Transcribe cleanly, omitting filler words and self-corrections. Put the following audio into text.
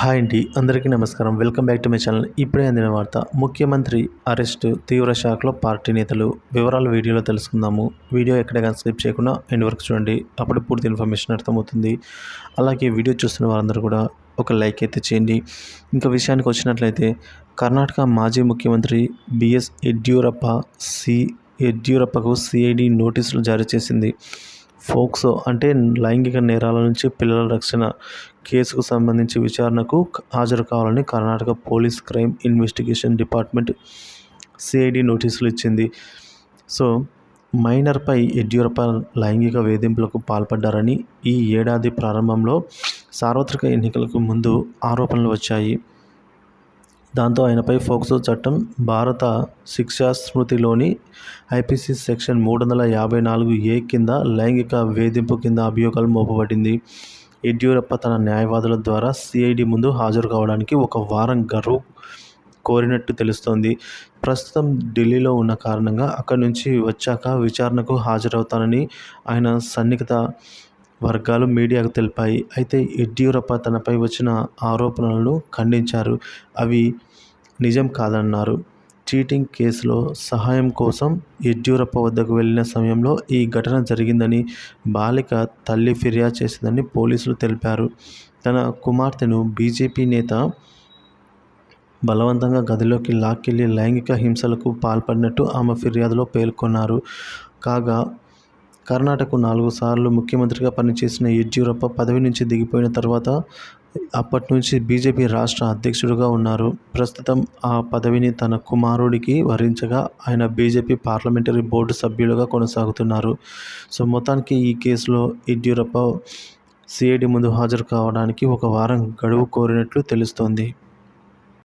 Hi అండి, అందరికీ నమస్కారం. Welcome back to my channel. ఇప్పుడే అందిన వార్త. ముఖ్యమంత్రి అరెస్టు, తీవ్ర షాక్లో పార్టీ నేతలు. వివరాలు వీడియోలో తెలుసుకుందాము. వీడియో ఎక్కడ స్కిప్ చేయకుండా ఎండ్ వరకు చూడండి. అప్పుడు పూర్తి ఇన్ఫర్మేషన్ అర్థమవుతుంది. అలాగే వీడియో చూస్తున్న వారందరూ కూడా ఒక లైక్ అయితే చేయండి. ఇంకా విషయానికి వచ్చినట్లయితే, కర్ణాటక మాజీ ముఖ్యమంత్రి బిఎస్ యడ్యూరప్పకు సిఐడి నోటీసులు జారీ చేసింది. ఫోక్సో అంటే లైంగిక నేరాల నుంచి పిల్లల రక్షణ కేసుకు సంబంధించి విచారణకు హాజరు కావాలని Karnataka police crime investigation department CID నోటీసులు ఇచ్చింది. సో మైనర్పై యడ్యూరప్ప లైంగిక వేధింపులకు పాల్పడ్డారని ఈ ఏడాది ప్రారంభంలో సార్వత్రిక ఎన్నికలకు ముందు ఆరోపణలు వచ్చాయి. దాంతో ఆయనపై ఫోక్సో చట్టం, భారత శిక్షా స్మృతిలోని ఐపీసీ సెక్షన్ 354A కింద లైంగిక వేధింపు కింద అభియోగాలు మోపబడింది. యడ్యూరప్ప తన న్యాయవాదుల ద్వారా సిఐడి ముందు హాజరు కావడానికి ఒక వారం గడువు కోరినట్టు తెలుస్తోంది. ప్రస్తుతం ఢిల్లీలో ఉన్న కారణంగా అక్కడి నుంచి వచ్చాక విచారణకు హాజరవుతానని ఆయన సన్నిహిత వర్గాలు మీడియాకు తెలిపాయి. అయితే యడ్యూరప్ప తనపై వచ్చిన ఆరోపణలను ఖండించారు. అవి నిజం కాదన్నారు. చీటింగ్ కేసులో సహాయం కోసం యడ్యూరప్ప వద్దకు వెళ్లిన సమయంలో ఈ ఘటన జరిగిందని బాలిక తల్లి ఫిర్యాదు చేసిందని పోలీసులు తెలిపారు. తన కుమార్తెను బీజేపీ నేత బలవంతంగా గదిలోకి లాక్కెళ్లి లైంగిక హింసలకు పాల్పడినట్టు ఆమె ఫిర్యాదులో పేర్కొన్నారు. కాగా కర్ణాటకకు 4 సార్లు ముఖ్యమంత్రిగా పనిచేసిన యడ్యూరప్ప పదవి నుంచి దిగిపోయిన తర్వాత అప్పటి నుంచి బీజేపీ రాష్ట్ర అధ్యక్షుడిగా ఉన్నారు. ప్రస్తుతం ఆ పదవిని తన కుమారుడికి వరించగా ఆయన బీజేపీ పార్లమెంటరీ బోర్డు సభ్యులుగా కొనసాగుతున్నారు. సో మొత్తానికి ఈ కేసులో యడ్యూరప్ప సిఐడి ముందు హాజరు కావడానికి ఒక వారం గడువు కోరినట్లు తెలుస్తోంది.